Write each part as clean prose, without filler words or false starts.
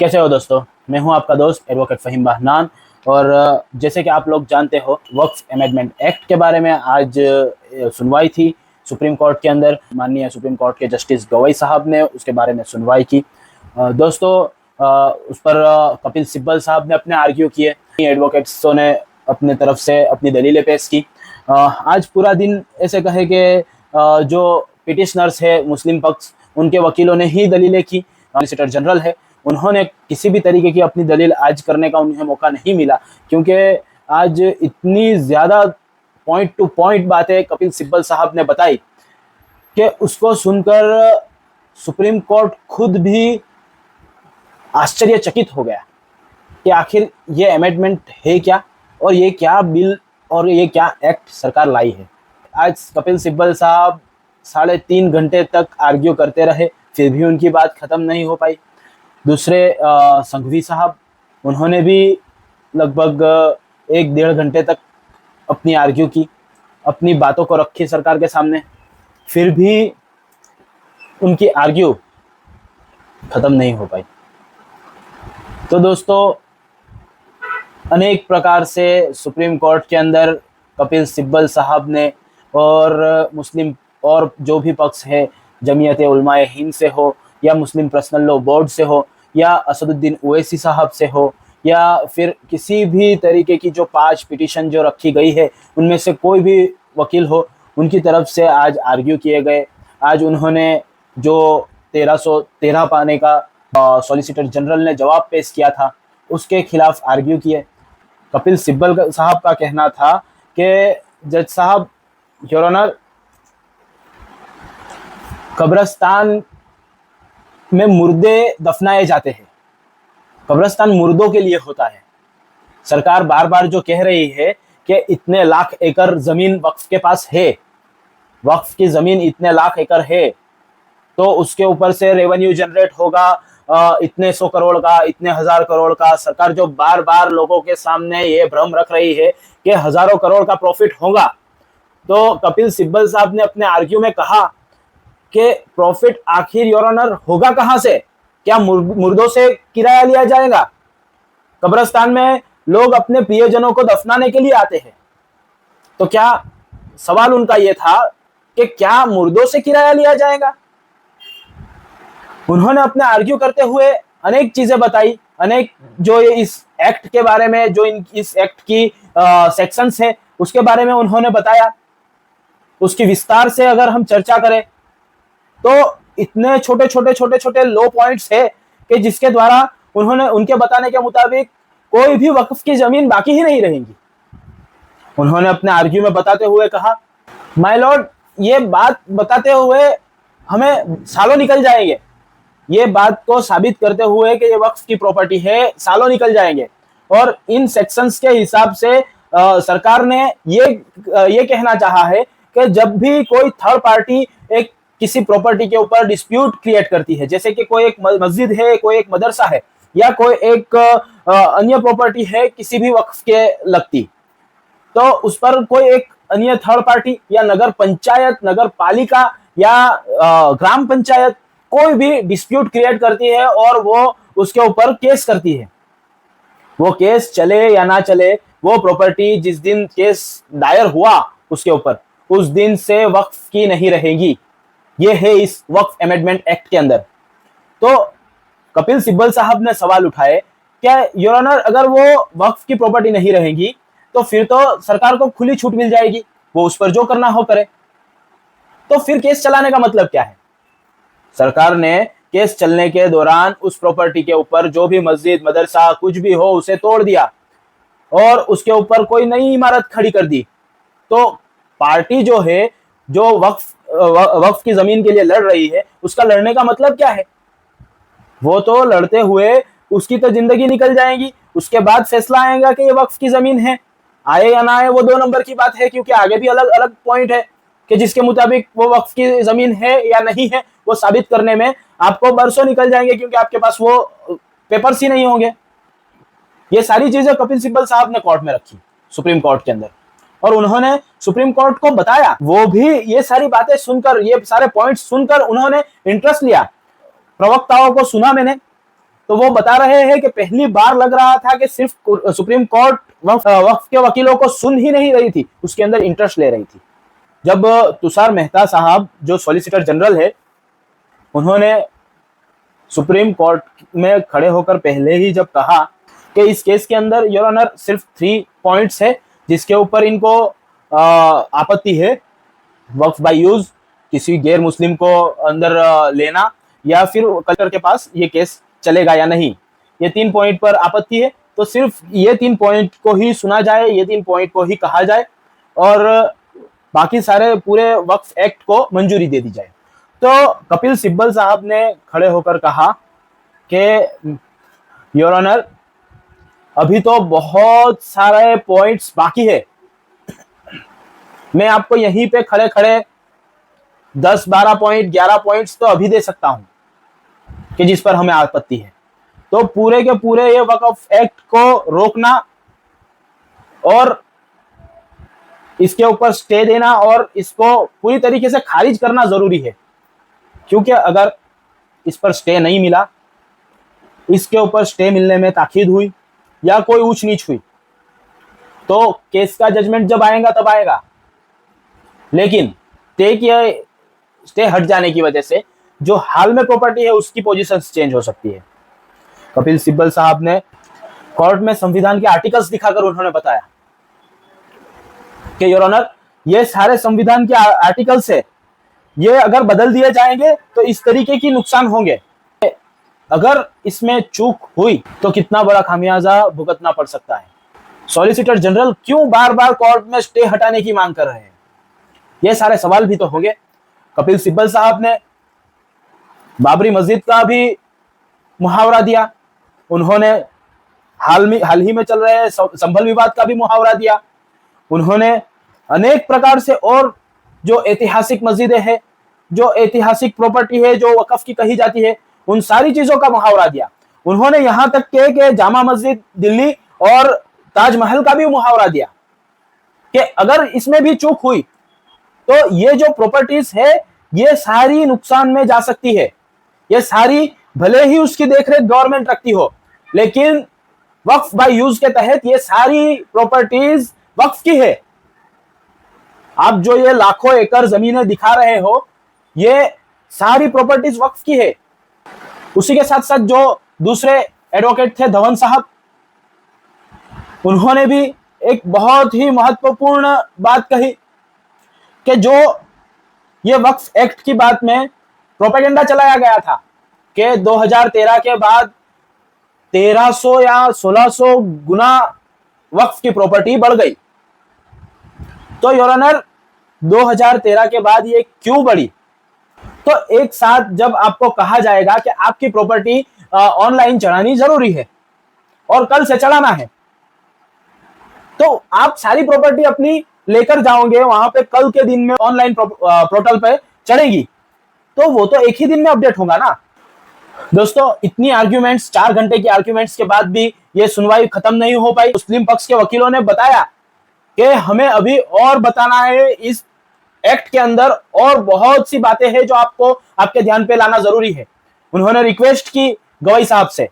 कैसे हो दोस्तों। मैं हूं आपका दोस्त एडवोकेट फ़हीम बहनान। और जैसे कि आप लोग जानते हो, वक्फ अमेंडमेंट एक्ट के बारे में आज सुनवाई थी सुप्रीम कोर्ट के अंदर। माननीय सुप्रीम कोर्ट के जस्टिस गवई साहब ने उसके बारे में सुनवाई की। दोस्तों, उस पर कपिल सिब्बल साहब ने अपने आर्ग्यू किए, एडवोकेट्सों ने अपने तरफ से अपनी दलीलें पेश की। आज पूरा दिन ऐसे कहे कि जो पिटिशनर्स है मुस्लिम पक्ष, उनके वकीलों ने ही दलीलें की। सॉलिसिटर जनरल है, उन्होंने किसी भी तरीके की अपनी दलील आज करने का उन्हें मौका नहीं मिला, क्योंकि आज इतनी ज़्यादा पॉइंट टू पॉइंट बातें कपिल सिब्बल साहब ने बताई कि उसको सुनकर सुप्रीम कोर्ट खुद भी आश्चर्यचकित हो गया कि आखिर ये अमेंडमेंट है क्या, और ये क्या बिल और ये क्या एक्ट सरकार लाई है। आज कपिल सिब्बल साहब 3.5 घंटे तक आर्ग्यू करते रहे, फिर भी उनकी बात ख़त्म नहीं हो पाई। दूसरे संघवी साहब, उन्होंने भी लगभग 1-1.5 घंटे तक अपनी आर्ग्यू की, अपनी बातों को रखी सरकार के सामने, फिर भी उनकी आर्ग्यू ख़त्म नहीं हो पाई। तो दोस्तों, अनेक प्रकार से सुप्रीम कोर्ट के अंदर कपिल सिब्बल साहब ने और मुस्लिम और जो भी पक्ष है, जमीयत उलमाए हिंद से हो या मुस्लिम पर्सनल लॉ बोर्ड से हो या असदुद्दीन ओवैसी साहब से हो या फिर किसी भी तरीके की जो 5 पिटीशन जो रखी गई है, उनमें से कोई भी वकील हो, उनकी तरफ से आज आर्ग्यू किए गए। आज उन्होंने जो 1313 पाने का सॉलिसिटर जनरल ने जवाब पेश किया था, उसके खिलाफ आर्ग्यू किए। कपिल सिब्बल साहब का कहना था कि जज साहब, योर ऑनर, कब्रिस्तान में मुर्दे दफनाए जाते हैं, कब्रिस्तान मुर्दों के लिए होता है। सरकार बार बार जो कह रही है कि इतने लाख एकड़ जमीन वक्फ के पास है, वक्फ की जमीन इतने लाख एकड़ है, तो उसके ऊपर से रेवेन्यू जनरेट होगा इतने 100 करोड़ का, इतने 1000 करोड़ का। सरकार जो बार बार लोगों के सामने ये भ्रम रख रही है कि हजारों करोड़ का प्रॉफिट होगा, तो कपिल सिब्बल साहब ने अपने आर्ग्यू में कहा कि प्रॉफिट आखिर योर ऑनर होगा कहां से? क्या मुर्दों से किराया लिया जाएगा? कब्रिस्तान में लोग अपने प्रियजनों को दफनाने के लिए आते हैं, तो क्या सवाल उनका यह था कि क्या मुर्दों से किराया लिया जाएगा? उन्होंने अपने आर्ग्यू करते हुए अनेक चीजें बताई, अनेक जो इस एक्ट के बारे में, जो इस एक्ट की सेक्शंस है, उसके बारे में उन्होंने बताया। उसकी विस्तार से अगर हम चर्चा करें तो इतने छोटे छोटे लो पॉइंट्स है कि जिसके द्वारा उन्होंने, उनके बताने के मुताबिक, कोई भी वक्फ की जमीन बाकी ही नहीं रहेगी। उन्होंने अपने आर्ग्यू में बताते हुए कहा, माय लॉर्ड, ये बात बताते हुए हमें सालों निकल जाएंगे, ये बात को साबित करते हुए कि ये वक्फ की प्रॉपर्टी है, सालों निकल जाएंगे। और इन सेक्शंस के हिसाब से सरकार ने ये कहना चाहा है कि जब भी कोई थर्ड पार्टी एक किसी प्रॉपर्टी के ऊपर डिस्प्यूट क्रिएट करती है, जैसे कि कोई एक मस्जिद है, कोई एक मदरसा है, या कोई एक अन्य प्रॉपर्टी है किसी भी वक्फ के लगती, तो उस पर कोई एक अन्य थर्ड पार्टी या नगर पंचायत, नगर पालिका या ग्राम पंचायत कोई भी डिस्प्यूट क्रिएट करती है और वो उसके ऊपर केस करती है, वो केस चले या ना चले, वो प्रॉपर्टी जिस दिन केस दायर हुआ उसके ऊपर, उस दिन से वक्फ की नहीं रहेगी। ये है इस वक्फ अमेंडमेंट एक्ट के अंदर। तो कपिल सिब्बल साहब ने सवाल उठाए, क्या योर ऑनर, अगर वो वक्फ की प्रॉपर्टी नहीं रहेगी तो फिर तो सरकार को खुली छूट मिल जाएगी, वो उस पर जो करना हो करे, तो फिर केस चलाने का मतलब क्या है? सरकार ने केस चलने के दौरान उस प्रॉपर्टी के ऊपर जो भी मस्जिद, मदरसा कुछ भी हो उसे तोड़ दिया और उसके ऊपर कोई नई इमारत खड़ी कर दी। तो पार्टी जो है, जो वक्फ की जमीन के लिए लड़ रही है, उसका लड़ने का मतलब क्या है? वो तो लड़ते हुए उसकी तो जिंदगी निकल जाएगी, उसके बाद फैसला आएगा कि ये वक्फ की जमीन है, आए या ना आए वो 2 नंबर की बात है, क्योंकि आगे भी अलग अलग पॉइंट है कि जिसके मुताबिक वो वक्फ की जमीन है या नहीं है, वो साबित करने में आपको बरसों निकल जाएंगे, क्योंकि आपके पास वो पेपर्स ही नहीं होंगे। ये सारी चीजें कपिल सिब्बल साहब ने कोर्ट में रखी, सुप्रीम कोर्ट के अंदर, और उन्होंने सुप्रीम कोर्ट को बताया। वो भी ये सारी बातें सुनकर, ये सारे पॉइंट्स सुनकर उन्होंने इंटरेस्ट लिया। प्रवक्ताओं को सुना मैंने, तो वो बता रहे हैं कि पहली बार लग रहा था कि सिर्फ सुप्रीम कोर्ट वक्फ के वकीलों को सुन ही नहीं रही थी, उसके अंदर इंटरेस्ट ले रही थी। जब तुषार मेहता साहब जो सॉलिसिटर जनरल है, उन्होंने सुप्रीम कोर्ट में खड़े होकर पहले ही जब कहा कि इस केस के अंदर योर ऑनर सिर्फ 3 पॉइंट्स है जिसके ऊपर इनको आपत्ति है, वक्फ बाय यूज, किसी गैर मुस्लिम को अंदर लेना, या फिर कलेक्टर के पास ये केस चलेगा या नहीं, ये 3 पॉइंट पर आपत्ति है। तो सिर्फ ये 3 पॉइंट को ही सुना जाए, ये 3 पॉइंट को ही कहा जाए और बाकी सारे पूरे वक्फ एक्ट को मंजूरी दे दी जाए। तो कपिल सिब्बल साहब ने खड़े होकर कहा कि योर ऑनर अभी तो बहुत सारे पॉइंट्स बाकी है, मैं आपको यहीं पे खड़े खड़े 10, 12 पॉइंट, 11 पॉइंट्स तो अभी दे सकता हूं कि जिस पर हमें आपत्ति है। तो पूरे के पूरे ये वक्फ एक्ट को रोकना और इसके ऊपर स्टे देना और इसको पूरी तरीके से खारिज करना जरूरी है, क्योंकि अगर इस पर स्टे नहीं मिला, इसके ऊपर स्टे मिलने में ताखीर हुई या कोई ऊंच नीच हुई, तो केस का जजमेंट जब आएगा तब आएगा, लेकिन स्टे हट जाने की वजह से जो हाल में प्रॉपर्टी है उसकी पोजीशन चेंज हो सकती है। कपिल सिब्बल साहब ने कोर्ट में संविधान के आर्टिकल्स दिखाकर उन्होंने बताया कि योर ऑनर ये सारे संविधान के आर्टिकल्स है, ये अगर बदल दिए जाएंगे तो इस तरीके की नुकसान होंगे, अगर इसमें चूक हुई तो कितना बड़ा खामियाजा भुगतना पड़ सकता है। सॉलिसिटर जनरल क्यों बार बार कोर्ट में स्टे हटाने की मांग कर रहे हैं, ये सारे सवाल भी तो होंगे। कपिल सिब्बल साहब ने बाबरी मस्जिद का भी मुहावरा दिया, उन्होंने हाल ही में चल रहे संभल विवाद का भी मुहावरा दिया, उन्होंने अनेक प्रकार से और जो ऐतिहासिक मस्जिदें हैं, जो ऐतिहासिक प्रॉपर्टी है जो वक्फ की कही जाती है, उन सारी चीजों का मुहावरा दिया। उन्होंने यहां तक के जामा मस्जिद दिल्ली और ताजमहल का भी मुहावरा दिया कि अगर इसमें भी चूक हुई तो ये जो प्रॉपर्टीज है ये सारी नुकसान में जा सकती है, ये सारी भले ही उसकी देखरेख गवर्नमेंट रखती हो, लेकिन वक्फ बाय यूज के तहत ये सारी प्रॉपर्टीज वक्फ की है। आप जो ये लाखों एकड़ जमीनें दिखा रहे हो, ये सारी प्रॉपर्टीज वक्फ की है। उसी के साथ साथ जो दूसरे एडवोकेट थे धवन साहब, उन्होंने भी एक बहुत ही महत्वपूर्ण बात कही कि जो ये वक्फ एक्ट की बात में प्रोपेगेंडा चलाया गया था कि 2013 के बाद 1300 या 1600 गुना वक्फ की प्रॉपर्टी बढ़ गई। तो योर ऑनर 2013 के बाद ये क्यों बढ़ी? तो एक साथ जब आपको कहा जाएगा कि आपकी प्रॉपर्टी ऑनलाइन चढ़ानी जरूरी है और कल से चढ़ाना है, तो आप सारी प्रॉपर्टी अपनी लेकर जाओगे वहां पे, कल के दिन में ऑनलाइन पोर्टल पे चढ़ेगी, तो वो तो एक ही दिन में अपडेट होगा ना। दोस्तों, इतनी आर्ग्यूमेंट्स, 4 घंटे की आर्ग्यूमेंट्स के बाद भी ये सुनवाई खत्म नहीं हो पाई। मुस्लिम पक्ष के वकीलों ने बताया कि हमें अभी और बताना है, इस एक्ट के अंदर और बहुत सी बातें हैं जो आपको आपके ध्यान पे लाना जरूरी है। उन्होंने रिक्वेस्ट की गवई साहब से,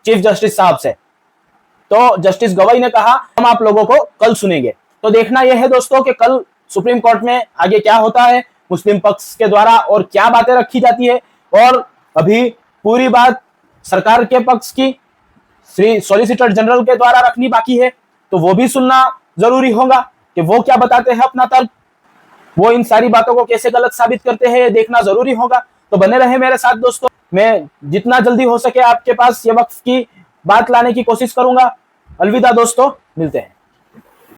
चीफ जस्टिस साहब से, तो जस्टिस गवई ने कहा हम आप लोगों को कल सुनेंगे। तो देखना यह है दोस्तों कि कल सुप्रीम कोर्ट में आगे क्या होता है मुस्लिम पक्ष के द्वारा और क्या बातें रखी जाती है, और अभी पूरी बात सरकार के पक्ष की श्री सॉलिसिटर जनरल के द्वारा रखनी बाकी है, तो वो भी सुनना जरूरी होगा कि वो क्या बताते हैं अपना तर्क, वो इन सारी बातों को कैसे गलत साबित करते हैं, ये देखना जरूरी होगा। तो बने रहे मेरे साथ दोस्तों, मैं जितना जल्दी हो सके आपके पास ये वक्फ की बात लाने की कोशिश करूंगा। अलविदा दोस्तों, मिलते हैं।